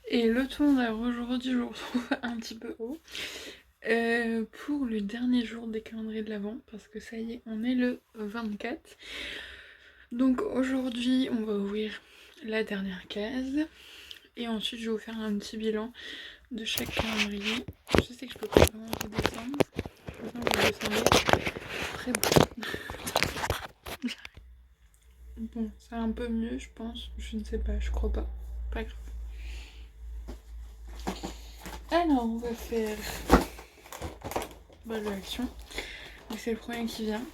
Et le ton d'ailleurs aujourd'hui je le retrouve un petit peu haut. Pour le dernier jour des calendriers de l'Avent, parce que ça y est, on est le 24. Donc aujourd'hui, on va ouvrir la dernière case. Et ensuite, je vais vous faire un petit bilan de chaque calendrier. Je sais que je peux pas vraiment redescendre. Maintenant, je vais descendre très bas. Bon, c'est un peu mieux, je pense. Je ne sais pas, je crois pas. Pas grave. Alors, on va faire l'action. C'est le premier qui vient.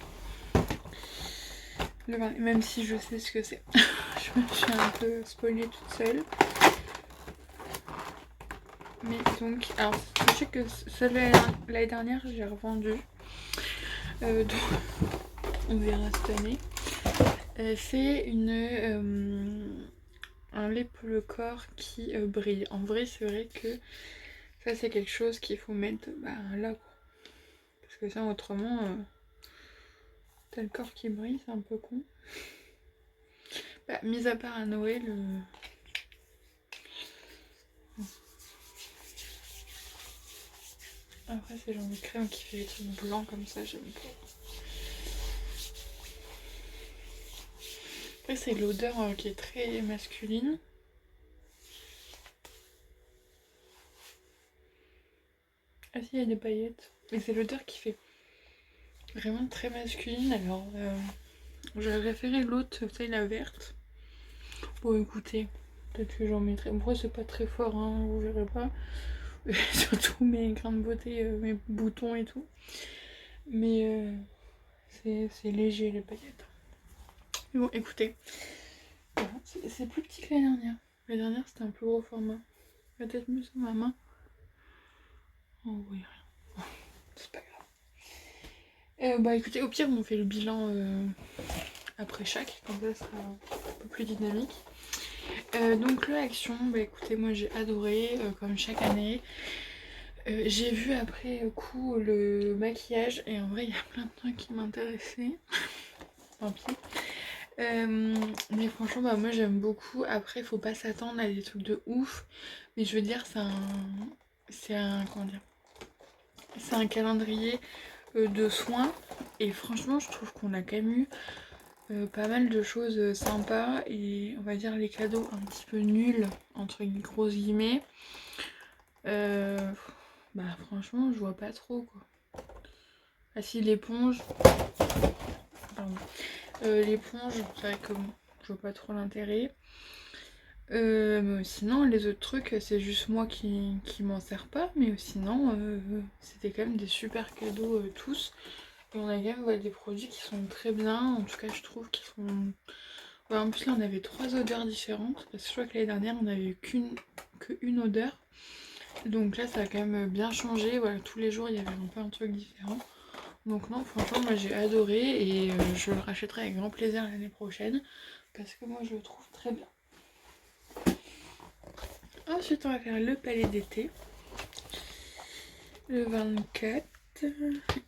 Même si je sais ce que c'est. Je me suis un peu spoilée toute seule. Mais donc, alors sachez que celle l'année dernière, j'ai revendu. Donc, on verra cette année. C'est un lait pour le corps qui brille. En vrai, c'est vrai que ça, c'est quelque chose qu'il faut mettre là, quoi. Parce que ça, autrement, t'as le corps qui brille, c'est un peu con. Mis à part à Noël. Après, c'est genre de crème qui fait des trucs blancs comme ça, j'aime pas. Après, c'est l'odeur qui est très masculine. Ah si, il y a des paillettes. Mais c'est l'odeur qui fait vraiment très masculine. Alors, j'aurais préféré l'autre, celle la verte. Bon, écoutez, peut-être que j'en mettrai. Bon, c'est pas très fort, hein, vous verrez pas. Surtout mes grains de beauté, mes boutons et tout. Mais c'est léger les paillettes. Mais bon, écoutez, voilà, c'est plus petit que la dernière. La dernière, c'était un plus gros format. Peut-être mieux sur ma main. Oh oui, rien. C'est pas grave. Écoutez, au pire, on fait le bilan après chaque, comme ça sera un peu plus dynamique. Donc le action, écoutez, moi j'ai adoré, comme chaque année. J'ai vu après coup le maquillage et en vrai il y a plein de trucs qui m'intéressaient. Tant pis. Mais franchement moi j'aime beaucoup. Après faut pas s'attendre à des trucs de ouf. Mais je veux dire comment dire, c'est un calendrier de soins. Et franchement je trouve qu'on a quand même eu pas mal de choses sympas. Et on va dire les cadeaux un petit peu nuls entre grosses guillemets. Franchement je vois pas trop quoi. Ah si, l'éponge. Pardon. L'éponge, c'est vrai que je vois pas trop l'intérêt. Mais sinon, les autres trucs, c'est juste moi qui m'en sers pas. Mais sinon, c'était quand même des super cadeaux tous. Et on a quand même des produits qui sont très bien. En tout cas, je trouve qu'ils sont. Ouais, en plus, là, on avait 3 odeurs différentes. Parce que je crois que l'année dernière, on avait eu qu'une odeur. Donc là, ça a quand même bien changé. Voilà, tous les jours, il y avait un peu un truc différent. Donc non, franchement, moi j'ai adoré et je le rachèterai avec grand plaisir l'année prochaine parce que moi je le trouve très bien. Ensuite, on va faire le palais d'été. Le 24,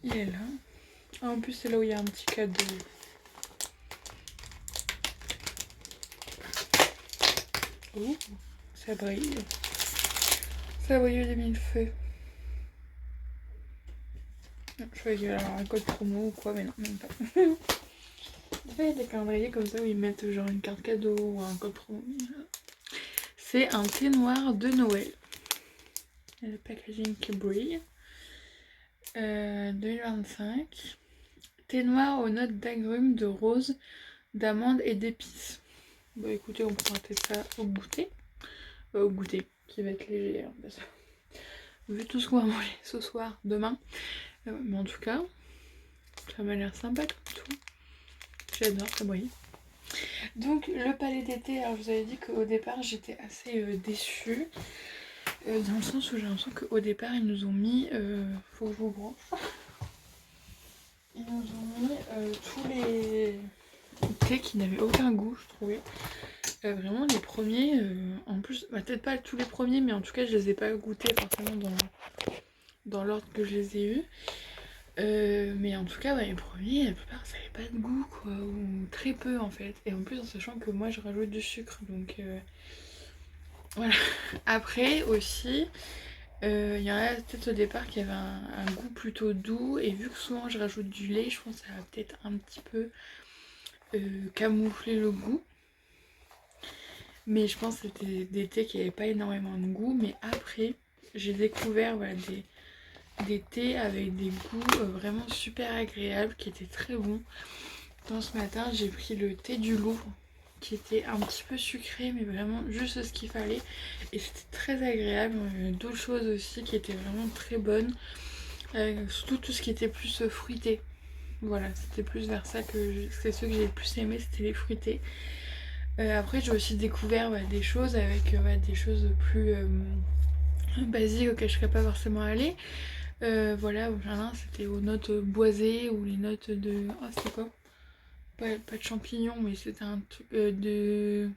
il est là. En plus, c'est là où il y a un petit cadeau. Oh, ça brille. Ça brille des mille feux. Je croyais qu'il y avait un code promo ou quoi, mais non, même pas. En fait, il y a des calendriers comme ça où ils mettent genre une carte cadeau ou un code promo. C'est un thé noir de Noël. Il y a le packaging qui brille. 2025. Thé noir aux notes d'agrumes, de rose, d'amande et d'épices. Bon écoutez, on pourra tester ça au goûter. Au goûter, qui va être léger. Hein, parce que vu tout ce qu'on va manger ce soir, demain. Mais en tout cas, ça m'a l'air sympa comme tout. J'adore, ça brille. Donc le palais d'été, alors je vous avais dit qu'au départ j'étais assez déçue. Dans le sens où j'ai l'impression qu'au départ ils nous ont mis... faut que je vous branche. Ils nous ont mis tous les thés qui n'avaient aucun goût, je trouvais. Vraiment les premiers, en plus, peut-être pas tous les premiers, mais en tout cas je les ai pas goûtés forcément dans l'ordre que je les ai eus. Mais en tout cas, les premiers, la plupart ça avait pas de goût quoi, ou très peu en fait. Et en plus en sachant que moi je rajoute du sucre, donc Voilà. Après aussi, il y en a peut-être au départ qui avaient un goût plutôt doux. Et vu que souvent je rajoute du lait, je pense que ça va peut-être un petit peu camoufler le goût. Mais je pense que c'était des thés qui n'avaient pas énormément de goût. Mais après, j'ai découvert voilà, des thés avec des goûts vraiment super agréables qui étaient très bons. Dans ce matin, j'ai pris le thé du Louvre qui était un petit peu sucré, mais vraiment juste ce qu'il fallait. Et c'était très agréable. D'autres choses aussi qui étaient vraiment très bonnes. Surtout tout ce qui était plus fruité. Voilà, c'était plus vers ça que c'est ce que j'ai le plus aimé, c'était les fruités. Après, j'ai aussi découvert des choses avec des choses plus basiques auxquelles je ne serais pas forcément allée. Voilà, au jardin, c'était aux notes boisées ou les notes de. Oh, c'était quoi? Pas de champignons, mais c'était un truc de.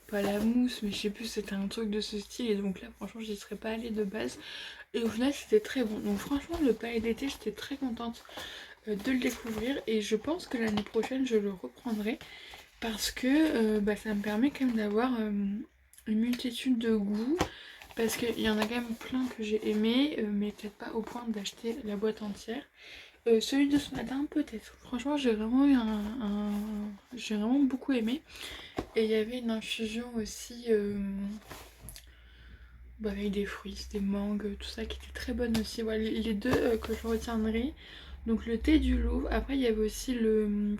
Pas la mousse, mais je sais plus, c'était un truc de ce style. Et donc là, franchement, j'y serais pas allée de base. Et au final, c'était très bon. Donc, franchement, le palais d'été, j'étais très contente de le découvrir. Et je pense que l'année prochaine, je le reprendrai. Parce que ça me permet quand même d'avoir une multitude de goûts. Parce qu'il y en a quand même plein que j'ai aimé, mais peut-être pas au point d'acheter la boîte entière. Celui de ce matin, peut-être. Franchement, j'ai vraiment eu j'ai vraiment beaucoup aimé. Et il y avait une infusion aussi avec des fruits, des mangues, tout ça qui était très bonne aussi. Voilà, les deux que je retiendrai. Donc le thé du Louvre. Après, il y avait aussi le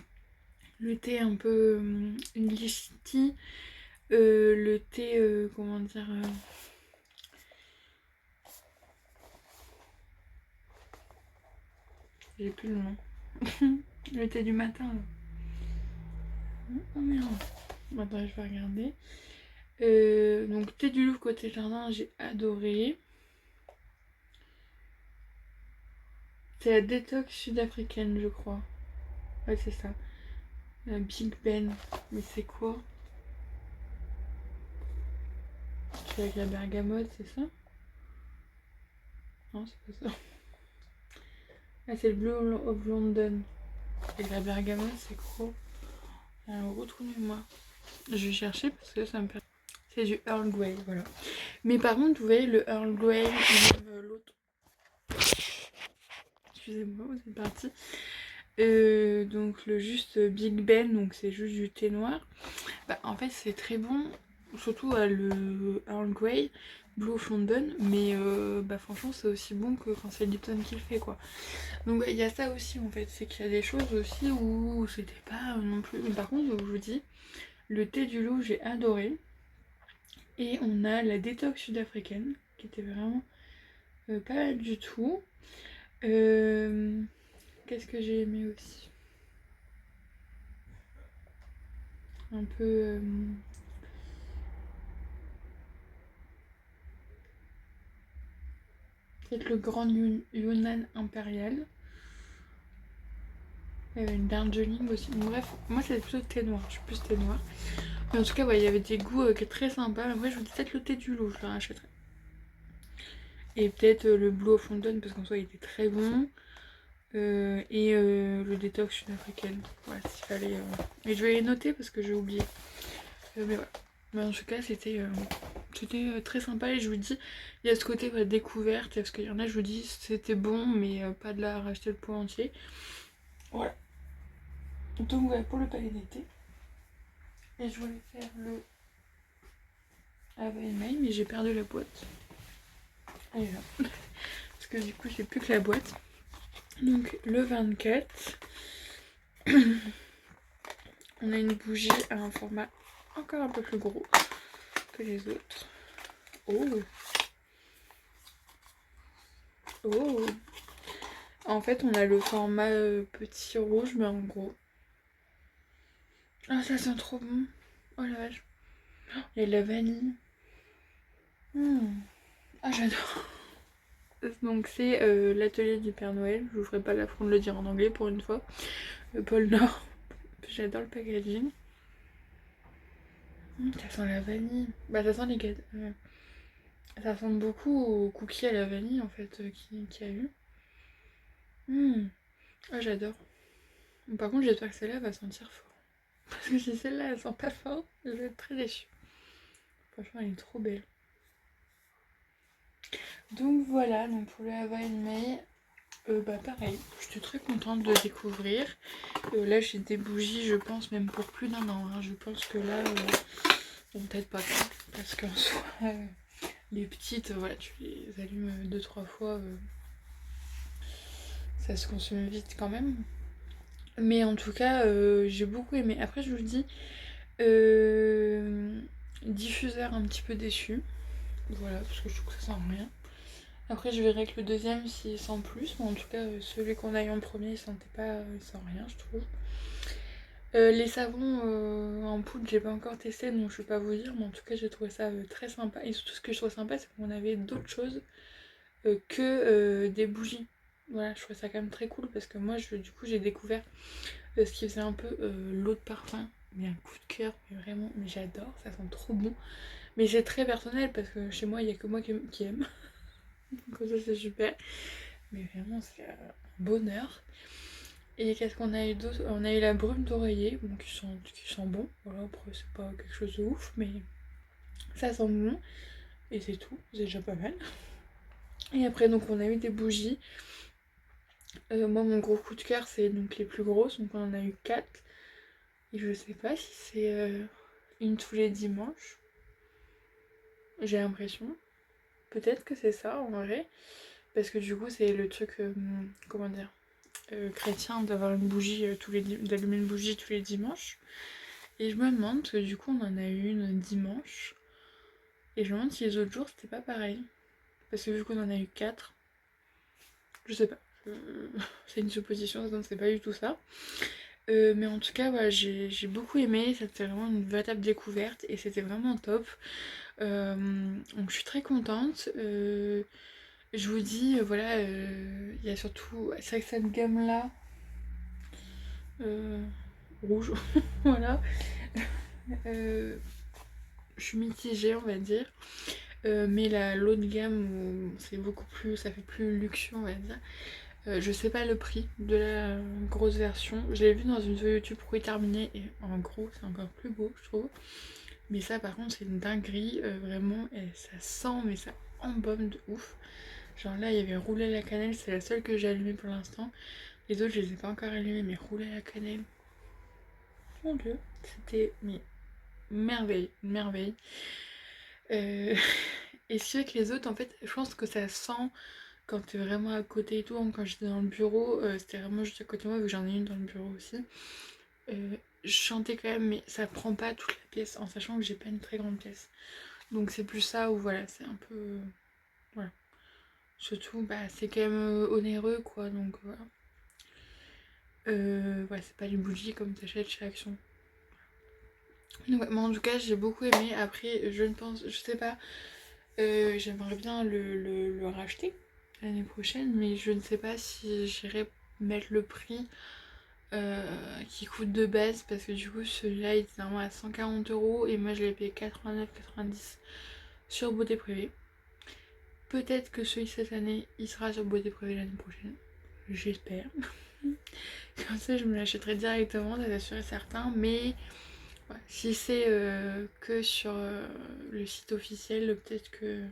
thé un peu English tea. Le thé, comment dire j'ai plus le nom. Le thé du matin là. Oh merde. Attends, je vais regarder. Donc thé du Louvre côté jardin, j'ai adoré. C'est la détox sud-africaine, je crois. Ouais, c'est ça. La Big Ben. Mais c'est quoi? C'est avec la bergamote, c'est ça? Non, c'est pas ça. Ah, c'est le Blue of London. Et la bergamote, c'est quoi? Retrouvez-moi. Je vais chercher parce que ça me permet. C'est du Earl Grey, voilà. Mais par contre, vous voyez, le Earl Grey, l'autre. Excusez-moi, vous êtes parti. Donc le juste Big Ben, donc c'est juste du thé noir. Bah, en fait, c'est très bon, surtout le Earl Grey, Blue of London, mais franchement, c'est aussi bon que quand c'est Lipton qui le fait, quoi. Donc il y a ça aussi, en fait, c'est qu'il y a des choses aussi où c'était pas non plus. Mais par contre, je vous dis, le thé du loup, j'ai adoré. Et on a la détox sud-africaine, qui était vraiment pas mal du tout. Qu'est-ce que j'ai aimé aussi? Un peu. Peut-être le Grand Yunnan impérial. Une Darjeeling aussi. Bref, moi c'est plutôt thé noir, je suis plus thé noir. Mais en tout cas, il y avait des goûts qui étaient très sympas. Après, je vous dis peut-être le thé du loup, je le rachèterai. Et peut-être le Blue of London, parce qu'en soi il était très bon. Et le détox sud-africaine. Voilà, s'il fallait. Et je vais les noter parce que j'ai oublié. Mais voilà. Mais en tout cas, c'était très sympa. Et je vous dis, il y a ce côté découverte. Parce qu'il y en a, je vous dis, c'était bon, mais pas de là à racheter le pot entier. Voilà. Donc voilà pour le palais d'été. Et je voulais faire le Hawaii Mail, mais j'ai perdu la boîte. Elle est là. Parce que du coup, j'ai plus que la boîte. Donc le 24, on a une bougie à un format encore un peu plus gros que les autres. Oh! Oh! En fait, on a le format petit rouge, mais en gros. Ah, ça sent trop bon! Oh la vache! Il y a de la vanille. Ah, j'adore! Donc c'est l'atelier du Père Noël. Je vous ferai pas l'affront de le dire en anglais pour une fois. Le pôle Nord. J'adore le packaging. Ça sent la vanille. Bah ça sent les gâteaux. Ça ressemble beaucoup au cookie à la vanille en fait qu'il y a eu. Ah j'adore. Par contre j'espère que celle-là va sentir fort. Parce que si celle-là elle sent pas fort, je vais être très déçue. Franchement, elle est trop belle. Donc voilà, donc pour le Hawaii May, bah pareil, j'étais très contente de découvrir. Là j'ai des bougies, je pense même pour plus d'1 an. Hein. Je pense que là, bon, peut-être pas quoi, parce qu'en soi, les petites, voilà, tu les allumes 2-3 fois, ça se consomme vite quand même. Mais en tout cas, j'ai beaucoup aimé. Après, je vous dis, diffuseur un petit peu déçu. Voilà, parce que je trouve que ça sent rien. Après, je verrai que le deuxième s'il sent plus. Mais en tout cas, celui qu'on a eu en premier, il sentait pas, il sent rien, je trouve. Les savons en poudre, j'ai pas encore testé, donc je vais pas vous dire. Mais en tout cas, j'ai trouvé ça très sympa. Et surtout, ce que je trouve sympa, c'est qu'on avait d'autres choses que des bougies. Voilà, je trouvais ça quand même très cool parce que moi, du coup, j'ai découvert ce qui faisait un peu l'eau de parfum. Mais un coup de cœur, mais vraiment, mais j'adore, ça sent trop bon. Mais c'est très personnel parce que chez moi, il n'y a que moi qui aime. Donc ça, c'est super. Mais vraiment, c'est un bonheur. Et qu'est-ce qu'on a eu d'autre? On a eu la brume d'oreiller, bon, qui sent bon. Voilà, après, c'est pas quelque chose de ouf, mais ça sent bon. Et c'est tout, c'est déjà pas mal. Et après, donc, on a eu des bougies. Moi, mon gros coup de cœur, c'est donc les plus grosses. Donc, on en a eu 4. Et je sais pas si c'est une tous les dimanches. J'ai l'impression. Peut-être que c'est ça, en vrai. Parce que du coup, c'est le truc, comment dire, chrétien d'avoir une bougie, d'allumer une bougie tous les dimanches. Et je me demande, parce que du coup, on en a eu une dimanche. Et je me demande si les autres jours, c'était pas pareil. Parce que vu qu'on en a eu 4, je sais pas. C'est une supposition, donc c'est pas du tout ça. Mais en tout cas, voilà, j'ai beaucoup aimé. C'était vraiment une véritable découverte et c'était vraiment top. Donc je suis très contente. Je vous dis, voilà, il y a surtout. C'est vrai que cette gamme-là, rouge, voilà. Je suis mitigée, on va dire. Mais l'autre gamme, c'est beaucoup plus. Ça fait plus luxueux, on va dire. Je sais pas le prix de la grosse version. Je l'ai vu dans une vidéo YouTube pour y terminer et en gros c'est encore plus beau je trouve. Mais ça par contre c'est une dinguerie vraiment et ça sent mais ça embaume de ouf. Genre là il y avait roulé à la cannelle, c'est la seule que j'ai allumée pour l'instant. Les autres je les ai pas encore allumées mais roulé à la cannelle. Mon dieu, c'était mais merveille, merveille. Et c'est vrai que les autres en fait je pense que ça sent quand t'es vraiment à côté et tout. Quand j'étais dans le bureau, c'était vraiment juste à côté de moi, vu que j'en ai une dans le bureau aussi. Je chantais quand même, mais ça prend pas toute la pièce, en sachant que j'ai pas une très grande pièce. Donc c'est plus ça où voilà, c'est un peu. Voilà. Surtout, bah, c'est quand même onéreux quoi, donc voilà. Ouais, c'est pas les bougies comme t'achètes chez Action. Donc, ouais, mais en tout cas, j'ai beaucoup aimé. Après, je sais pas, j'aimerais bien le racheter l'année prochaine, mais je ne sais pas si j'irai mettre le prix qui coûte de base parce que du coup celui-là il était normalement à 140 € et moi je l'ai payé 89,90 sur Beauté Privée. Peut-être que celui cette année il sera sur Beauté Privée l'année prochaine, j'espère. Comme ça je me l'achèterai directement, c'est sûr et certain, mais ouais, si c'est que sur le site officiel, peut-être que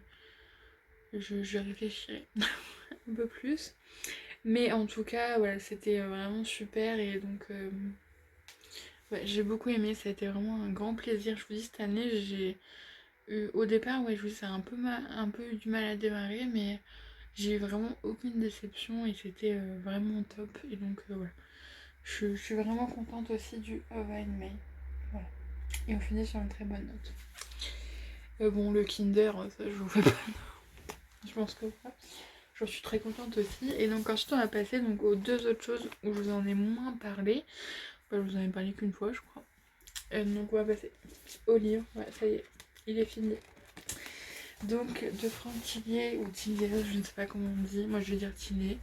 je réfléchirai un peu plus. Mais en tout cas, voilà, c'était vraiment super et donc ouais, j'ai beaucoup aimé, ça a été vraiment un grand plaisir. Je vous dis, cette année, j'ai eu au départ, ouais, je vous dis, ça a un peu eu du mal à démarrer, mais j'ai eu vraiment aucune déception et c'était vraiment top. Et donc, voilà, je suis vraiment contente aussi du Hawaii May. Voilà. Et on finit sur une très bonne note. Bon, le Kinder, ça, je vous fais pas. Je pense que voilà. J'en suis très contente aussi. Et donc, ensuite, on a passé donc, aux deux autres choses où je vous en ai moins parlé. Bah, je vous en ai parlé qu'une fois, je crois. Donc on va passer au livre, ouais, ça y est, il est fini. Donc de Franck Tillier, ou Tillier, je ne sais pas comment on dit, moi je vais dire Tillier.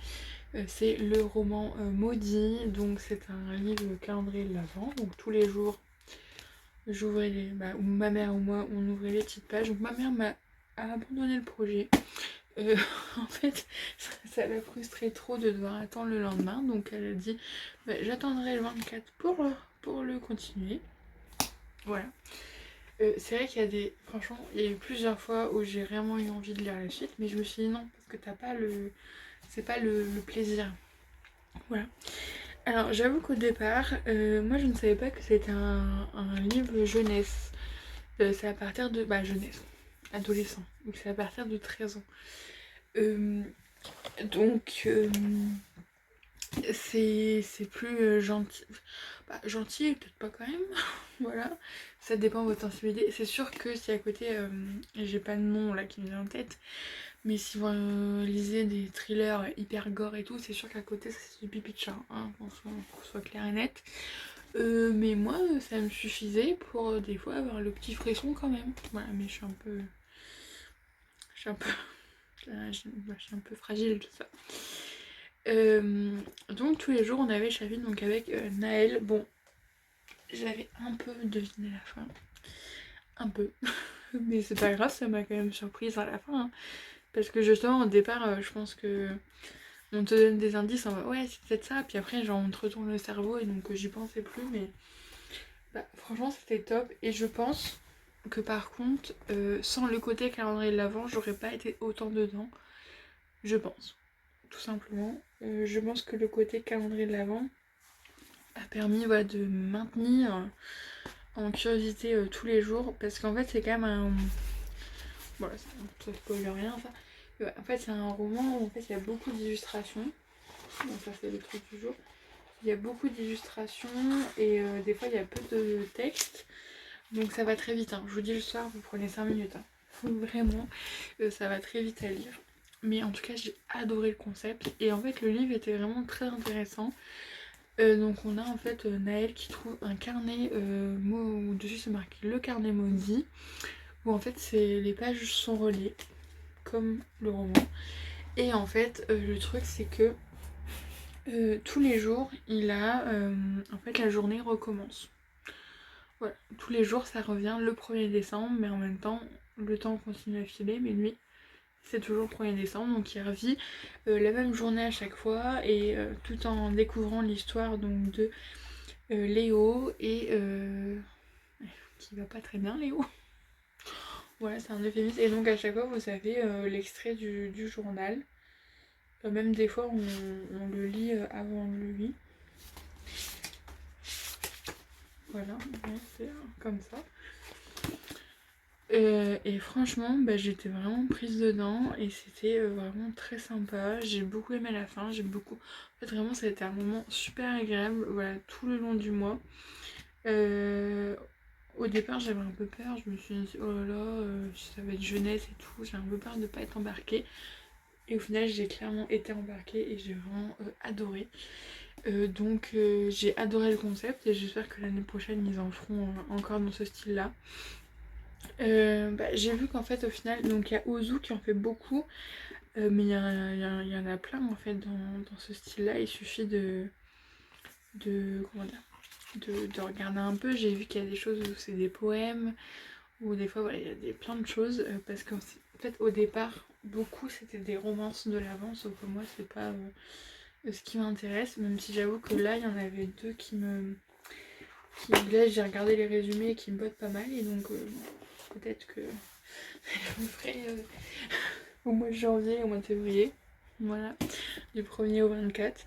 C'est le roman Maudit, donc c'est un livre calendrier de l'Avent, donc tous les jours j'ouvrais ou ma mère ou moi on ouvrait les petites pages. Donc ma mère a abandonné le projet. En fait ça l'a frustré trop de devoir attendre le lendemain, donc elle a dit j'attendrai le 24 pour le continuer. Voilà. C'est vrai qu'il y a des... Franchement, il y a eu plusieurs fois où j'ai vraiment eu envie de lire la suite, mais je me suis dit non, parce que t'as pas le... C'est pas le plaisir. Voilà. Alors, j'avoue qu'au départ, moi je ne savais pas que c'était un livre jeunesse. C'est à partir de... Bah, jeunesse. Adolescent. Donc c'est à partir de 13 ans. Euh, donc, c'est plus gentil. Bah, gentil, peut-être pas quand même. Voilà. Ça dépend de votre sensibilité. C'est sûr que si à côté, j'ai pas de nom là qui me vient en tête, mais si vous lisez des thrillers hyper gore et tout, c'est sûr qu'à côté, ça c'est du pipi de chat, hein, qu'on soit clair et net. Mais moi, ça me suffisait pour des fois avoir le petit frisson quand même. Voilà, mais je suis un peu. Je suis un peu. Je suis un peu fragile, tout ça. Donc tous les jours on avait chapitre donc avec Naël. Bon, j'avais un peu deviné la fin. Un peu. Mais c'est pas grave, ça m'a quand même surprise à la fin. Hein. Parce que justement au départ, je pense que on te donne des indices en mode ouais c'est peut-être ça. Puis après genre on te retourne le cerveau et donc j'y pensais plus. Mais bah, franchement c'était top. Et je pense que par contre, sans le côté calendrier de l'avant, j'aurais pas été autant dedans. Je pense. Tout simplement. Je pense que le côté calendrier de l'avant a permis voilà, de maintenir en curiosité tous les jours parce qu'en fait c'est quand même un... Voilà, ça spoil rien ça. Mais ouais, en fait c'est un roman où en fait il y a beaucoup d'illustrations. Donc ça c'est le truc du jour. Il y a beaucoup d'illustrations et des fois il y a peu de texte. Donc ça va très vite. Hein. Je vous dis le soir, vous prenez 5 minutes. Hein. Vraiment, ça va très vite à lire. Mais en tout cas j'ai adoré le concept. Et en fait le livre était vraiment très intéressant. Donc on a en fait Naël qui trouve un carnet où dessus c'est marqué le carnet maudit où en fait les pages sont reliées comme le roman et en fait le truc c'est que tous les jours il a en fait la journée recommence. Voilà, tous les jours ça revient le 1er décembre mais en même temps le temps continue à filer mais lui c'est toujours le 1er décembre, donc il revit la même journée à chaque fois et tout en découvrant l'histoire donc de Léo et qui va pas très bien Léo. Voilà c'est un euphémisme et donc à chaque fois vous avez l'extrait du journal. Même des fois on le lit avant lui. Voilà, c'est comme ça. Et franchement bah, j'étais vraiment prise dedans et c'était vraiment très sympa. J'ai beaucoup aimé la fin, j'ai beaucoup... En fait vraiment ça a été un moment super agréable voilà, tout le long du mois. Au départ j'avais un peu peur, je me suis dit oh là là, ça va être jeunesse et tout, j'ai un peu peur de ne pas être embarquée. Et au final j'ai clairement été embarquée et j'ai vraiment adoré. Donc j'ai adoré le concept et j'espère que l'année prochaine ils en feront encore dans ce style là. J'ai vu qu'en fait au final, donc il y a Ozu qui en fait beaucoup, mais il y en a plein en fait dans ce style là, il suffit comment dire, de regarder un peu. J'ai vu qu'il y a des choses où c'est des poèmes, ou des fois voilà, il y a plein de choses, parce qu'en fait au départ, beaucoup c'était des romances de l'avant, sauf que moi c'est pas ce qui m'intéresse, même si j'avoue que là il y en avait deux là j'ai regardé les résumés qui me bottent pas mal, et donc peut-être que je me ferai au mois de janvier et au mois de février, voilà, du 1er au 24.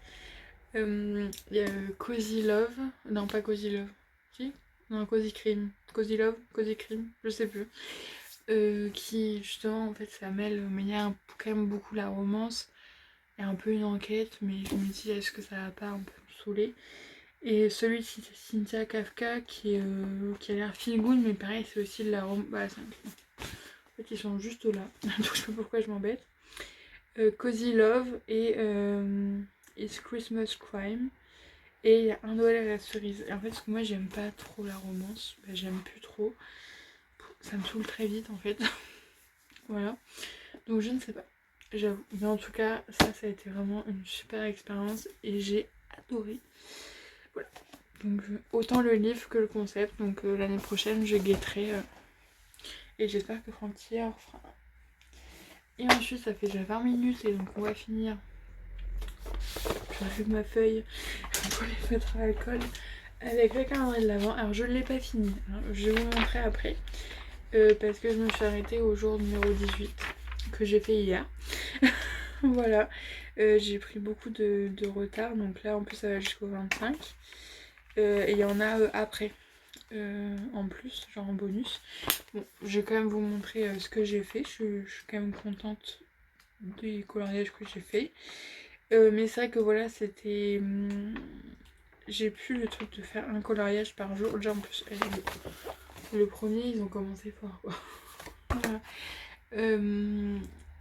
Il y a Cozy Love, non pas Cozy Love, si non, Cozy Crime, Cozy Love, Cozy Crime, je sais plus, qui justement en fait ça mêle, mais il y a quand même beaucoup la romance et un peu une enquête, mais je me dis est-ce que ça va pas un peu me saouler. Et celui de Cynthia Kafka qui a l'air feel good, mais pareil c'est aussi de la romance, bah, en fait ils sont juste là, donc je sais pas pourquoi je m'embête. Cozy Love et It's Christmas Crime. Et il y a Un Noël à la cerise. Et en fait, parce que moi j'aime pas trop la romance, bah, j'aime plus trop. Ça me saoule très vite en fait. Voilà. Donc je ne sais pas, j'avoue. Mais en tout cas, ça a été vraiment une super expérience et j'ai adoré. Voilà. Donc autant le livre que le concept. Donc l'année prochaine, je guetterai. Et j'espère que Franck Thier fera. Et ensuite, ça fait déjà 20 minutes et donc on va finir. J'enlève ma feuille pour les feutres à alcool. avec le calendrier de l'Avent. Alors je ne l'ai pas fini, hein. Je vais vous montrer après. Parce que je me suis arrêtée au jour numéro 18 que j'ai fait hier. Voilà, j'ai pris beaucoup de retard, donc là en plus ça va jusqu'au 25. Et il y en a après, en plus, genre en bonus. Bon, je vais quand même vous montrer ce que j'ai fait. Je suis quand même contente des coloriages que j'ai fait. Mais c'est vrai que voilà, c'était... j'ai plus le truc de faire un coloriage par jour. Déjà en plus, le premier, ils ont commencé fort, quoi. Voilà.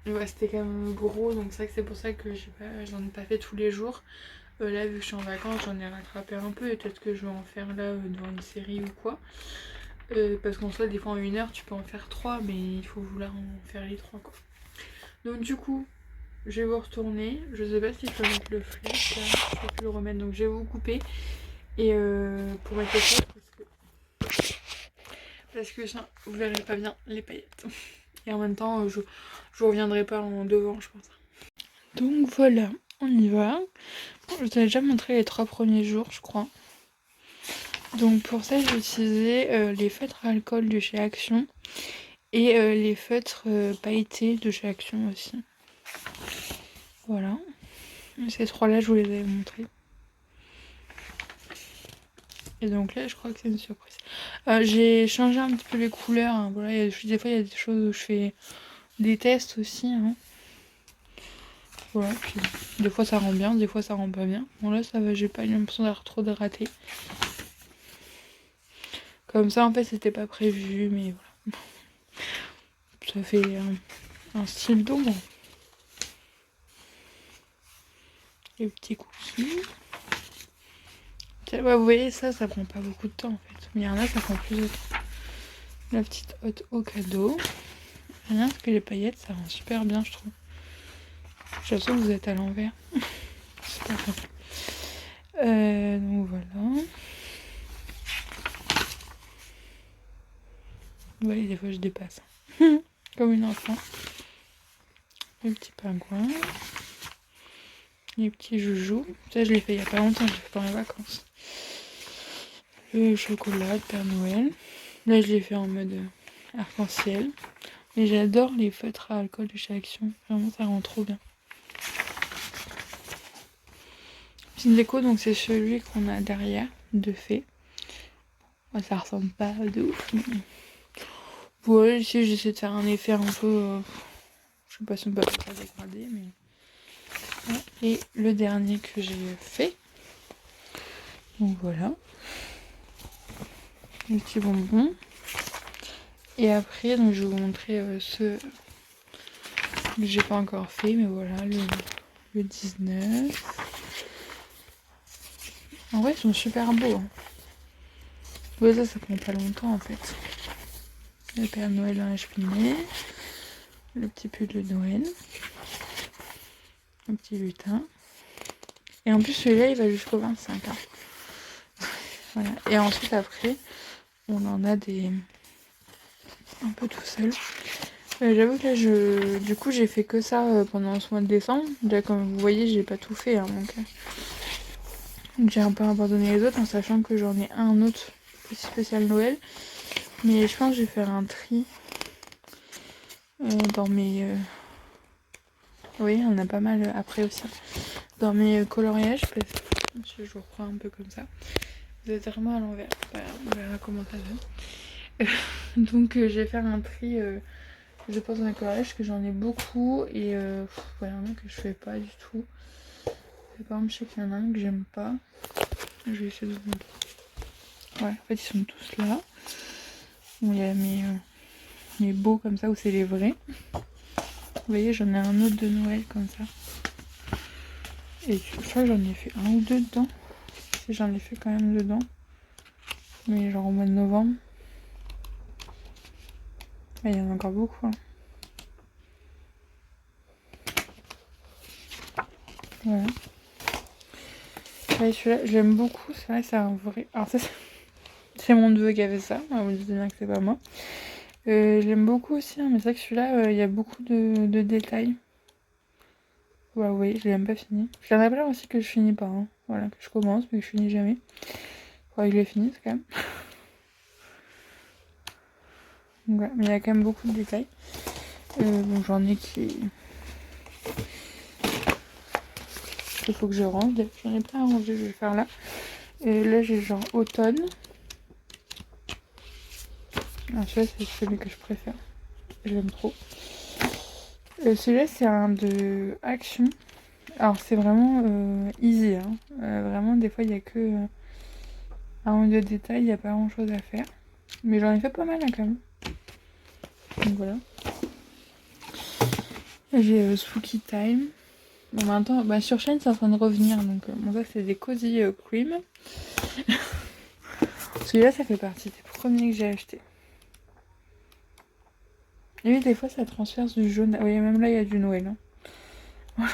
Ouais, c'était quand même gros, donc c'est vrai que c'est pour ça que j'en ai pas fait tous les jours. Là, vu que je suis en vacances, j'en ai rattrapé un peu et peut-être que je vais en faire là devant une série ou quoi. Parce qu'en soi, des fois en 1 heure, tu peux en faire 3, mais il faut vouloir en faire les 3, quoi. Donc du coup, je vais vous retourner. Je sais pas si je peux mettre le flash là, je peux plus le remettre, donc je vais vous couper. Et pour mettre le flash, parce que ça, vous verrez pas bien les paillettes. Et en même temps, je reviendrai pas en devant, je pense. Donc voilà, on y va. Bon, je vous ai déjà montré les 3 premiers jours, je crois. Donc pour ça, j'ai utilisé les feutres à alcool de chez Action et les feutres pailletés de chez Action aussi. Voilà. Ces 3-là, je vous les avais montrés. Et donc là, je crois que c'est une surprise. J'ai changé un petit peu les couleurs. Hein. Voilà, des fois, il y a des choses où je fais des tests aussi. Hein. Voilà, puis des fois ça rend bien, des fois ça rend pas bien. Bon là ça va, j'ai pas eu l'impression d'avoir trop de raté. Comme ça en fait c'était pas prévu, mais voilà. Ça fait un style d'ombre. Les petits cookies. Ouais, vous voyez ça prend pas beaucoup de temps en fait. Mais il y en a ça prend plus de temps. La petite hotte au cadeau. Rien parce que les paillettes ça rend super bien je trouve. J'ai l'impression que vous êtes à l'envers. C'est pas grave. Donc voilà. Vous voyez des fois je dépasse. Comme une enfant. Le petit pingouin. Les petits joujoux. Ça, je l'ai fait il y a pas longtemps, je l'ai fait pendant les vacances. Le chocolat de Père Noël. Là, je l'ai fait en mode arc-en-ciel. Mais j'adore les feutres à alcool de chez Action. Vraiment, ça rend trop bien. Petite déco, donc c'est celui qu'on a derrière, de fait. Moi, ça ressemble pas de ouf. Ouais, ici, j'essaie de faire un effet un peu... je sais pas si on peut pas dégrader, mais... Et le dernier que j'ai fait. Donc voilà. Les petits bonbons. Et après, donc je vais vous montrer ceux que j'ai pas encore fait, mais voilà, le 19. En vrai, ils sont super beaux. Hein. Ouais, ça prend pas longtemps en fait. Le Père Noël dans la cheminée. Le petit pull de Noël. Un petit lutin. Et en plus, celui-là, il va jusqu'au 25. Hein. Voilà. Et ensuite, après, on en a des... un peu tout seul. J'avoue que là, du coup, j'ai fait que ça pendant ce mois de décembre. Déjà, comme vous voyez, j'ai pas tout fait. Hein, donc j'ai un peu abandonné les autres en sachant que j'en ai un autre petit spécial Noël. Mais je pense que je vais faire un tri dans mes... Oui, on a pas mal après aussi. Dans mes coloriages, parce que je vous reprends un peu comme ça. Vous êtes vraiment à l'envers. Voilà, on verra comment ça donne. Donc je vais faire un tri, je pense, dans mes coloriages, parce que j'en ai beaucoup. Et voilà, il y en a que je fais pas du tout. Par exemple, je sais qu'il y en a un que j'aime pas. Je vais essayer de vous montrer. Ouais, en fait, ils sont tous là. Bon, il y a mes beaux comme ça, où c'est les vrais. Vous voyez, j'en ai un autre de Noël comme ça. Et je crois que j'en ai fait un ou deux dedans. Si j'en ai fait quand même dedans. Mais genre au mois de novembre. Mais il y en a encore beaucoup. Hein. Voilà. Ouais, celui-là, j'aime beaucoup. C'est vrai, c'est un vrai... Alors ça, c'est mon neveu qui avait ça. Vous me dites bien que c'est pas moi. J'aime beaucoup aussi. Hein, mais c'est vrai que celui-là, il y a beaucoup de détails. Ouais, oui, je l'ai même pas fini. Il y en a plein aussi que je finis pas. Hein. Voilà, que je commence mais que je finis jamais. Faudrait que je les finisse quand même. Donc, voilà. Mais il y a quand même beaucoup de détails. Bon, j'en ai qui... Il faut que je range. J'en ai pas à ranger, je vais faire là. Et là, j'ai genre automne. Ah, celui-là, c'est celui que je préfère. J'aime trop. Celui-là, c'est un de Action. Alors, c'est vraiment easy. Hein. Vraiment, des fois, il n'y a que un ou deux détails. Il n'y a pas grand-chose à faire. Mais j'en ai fait pas mal, hein, quand même. Donc, voilà. J'ai Spooky Time. Bon, maintenant, bah, sur chaîne, c'est en train de revenir. Donc, bon, ça, c'est des Cozy Cream. Celui-là, ça fait partie des premiers que j'ai achetés. Et oui, des fois, ça transperce du jaune. Oui, même là, il y a du Noël. Hein. Voilà.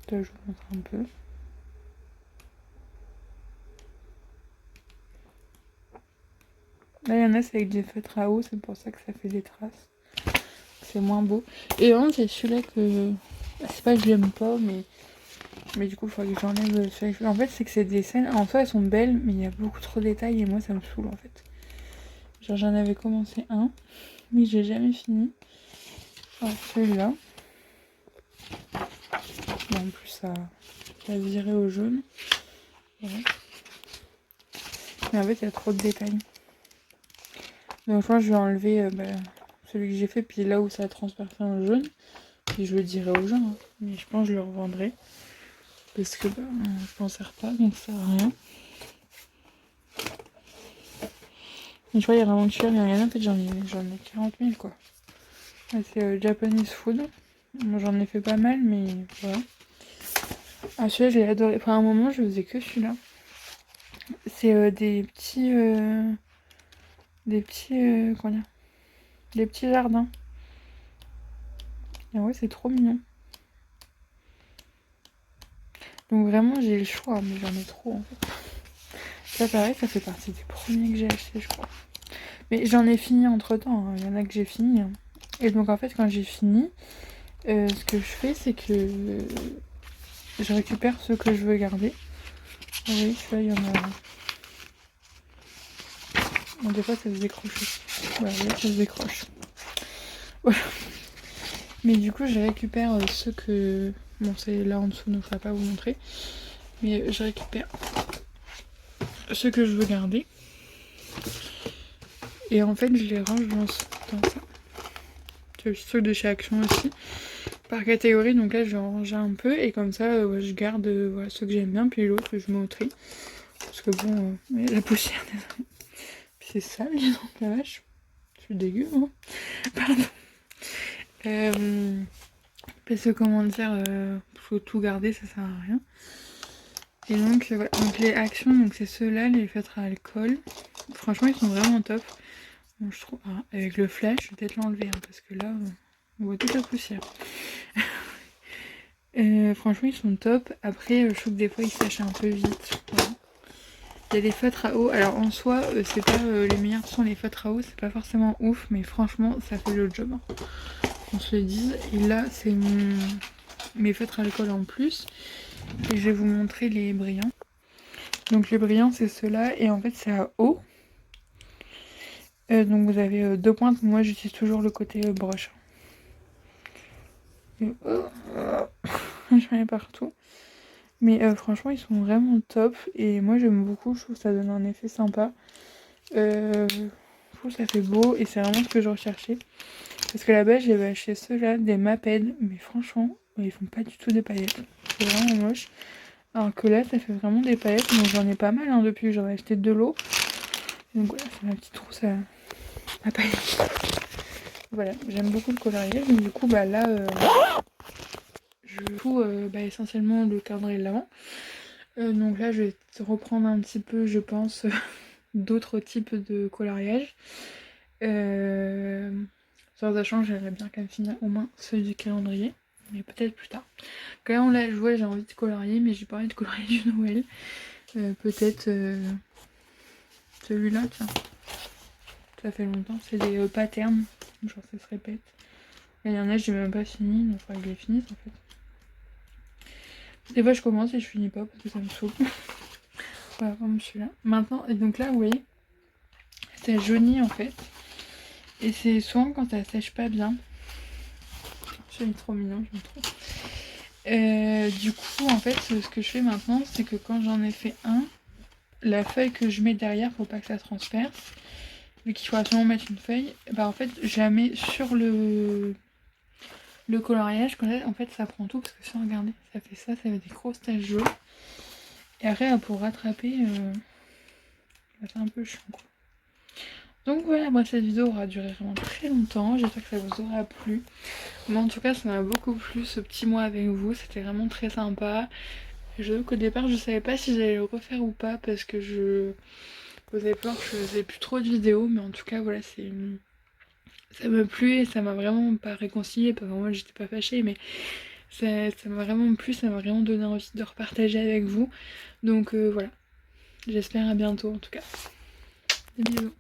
Là, je vous montre un peu. Là, il y en a, c'est avec des feutres à eau. C'est pour ça que ça fait des traces. C'est moins beau. Et vraiment, c'est celui-là que... C'est pas que je l'aime pas, mais du coup, il faudrait que j'enlève celui-là. En fait, c'est que ces dessins, en soi, elles sont belles, mais il y a beaucoup trop de détails et moi, ça me saoule, en fait. Genre, j'en avais commencé un, mais j'ai jamais fini. Voilà, celui-là. Bon, en plus, ça a viré au jaune. Voilà. Mais en fait, il y a trop de détails. Donc, je pense que je vais enlever celui que j'ai fait, puis là où ça a transpercé en jaune. Puis je le dirai aux gens, hein. Mais je pense que je le revendrai. Parce que je m'en sers pas, donc ça sert à rien. Mais je vois, il y a vraiment de cher. Il y en a, en fait, j'en ai 40 000, quoi. C'est Japanese Food. Moi, j'en ai fait pas mal, mais voilà. Ah, celui-là, j'ai adoré. Enfin, à un moment, je faisais que celui-là. C'est des petits... comment dire, des petits jardins. Et ouais, c'est trop mignon. Donc vraiment, j'ai le choix, mais j'en ai trop, en fait. Ça, pareil, ça fait partie des premiers que j'ai achetés, je crois. Mais j'en ai fini entre-temps. Hein. Il y en a que j'ai fini. Hein. Et donc, en fait, quand j'ai fini, ce que je fais, c'est que je récupère ceux que je veux garder. Oui, celui-là, il y en a... Bon, des fois, ça se décroche aussi. Voilà, là, ça se décroche. Voilà. Mais du coup, je récupère ceux que... Bon, c'est là en dessous, donc je ne vais pas vous montrer. Mais je récupère ceux que je veux garder. Et en fait, je les range dans ça. C'est ceux de chez Action aussi. Par catégorie, donc là, je vais en ranger un peu. Et comme ça, je garde voilà, ceux que j'aime bien. Puis l'autre, je mets au tri. Parce que bon, il y a la poussière, désolé. Puis c'est sale, dis donc, la vache. Je suis dégueu, hein. Pardon. Parce que comment dire, faut tout garder, ça sert à rien. Et donc, voilà. Donc les actions, donc c'est ceux-là, les feutres à alcool. Franchement, ils sont vraiment top. Bon, je trouve. Ah, avec le flash, je vais peut-être l'enlever, hein, parce que là, on voit toute la poussière. Franchement, ils sont top. Après, je trouve que des fois, ils sèchent un peu vite. Voilà. Il y a des feutres à eau. Alors en soi, c'est pas les meilleurs sont les feutres à eau, c'est pas forcément ouf, mais franchement, ça fait le job. Hein. On se le dise. Et là, c'est mes feutres à alcool en plus. Et je vais vous montrer les brillants. Donc les brillants, c'est ceux-là. Et en fait, c'est à eau. Donc vous avez deux pointes. Moi, j'utilise toujours le côté broche. Et, je mets partout. Mais franchement, ils sont vraiment top. Et moi, j'aime beaucoup. Je trouve que ça donne un effet sympa. Je trouve que ça fait beau. Et c'est vraiment ce que je recherchais. Parce que là-bas, j'ai acheté ceux-là, des Maped. Mais franchement, ils font pas du tout des paillettes. C'est vraiment moche. Alors que là, ça fait vraiment des paillettes. Donc j'en ai pas mal hein, depuis que j'en ai acheté de l'eau. Donc voilà, c'est ma petite trousse à paillettes. Voilà, j'aime beaucoup le coloriage. Donc du coup, bah là, je fous essentiellement le calendrier de l'avant. Donc là, je vais reprendre un petit peu, je pense, d'autres types de coloriage. Sans sachant que j'aimerais bien quand même finir au moins celui du calendrier. Mais peut-être plus tard. Quand même, là, je vois, j'ai envie de colorier, mais j'ai pas envie de colorier du Noël. Peut-être celui-là, tiens. Ça fait longtemps. C'est des patterns. Genre, ça se répète. Et il y en a, j'ai même pas fini. Donc, il faudrait que je les finisse, en fait. Des fois je commence et je finis pas parce que ça me saoule. Voilà, comme celui-là. Maintenant, et donc là vous voyez, ça jaunit en fait. Et c'est souvent quand ça sèche pas bien. Celui-là trop mignon, j'aime trop. Du coup en fait ce que je fais maintenant c'est que quand j'en ai fait un, la feuille que je mets derrière, faut pas que ça transperce. Vu qu'il faut absolument mettre une feuille, bah en fait je la mets sur le coloriage, comme ça en fait ça prend tout parce que ça regardez, ça fait ça fait des grosses taches jaunes. Et après pour rattraper, bah, c'est un peu chiant quoi. Donc voilà, moi cette vidéo aura duré vraiment très longtemps, j'espère que ça vous aura plu. Moi en tout cas ça m'a beaucoup plu ce petit mois avec vous, c'était vraiment très sympa. Je qu'au départ je savais pas si j'allais le refaire ou pas parce que vous avez peur que je faisais plus trop de vidéos, mais en tout cas voilà ça m'a plu et ça m'a vraiment pas réconcilié, parce que moi j'étais pas fâchée, mais ça m'a vraiment plu, ça m'a vraiment donné envie de repartager avec vous. Donc voilà, j'espère à bientôt en tout cas. Des bisous.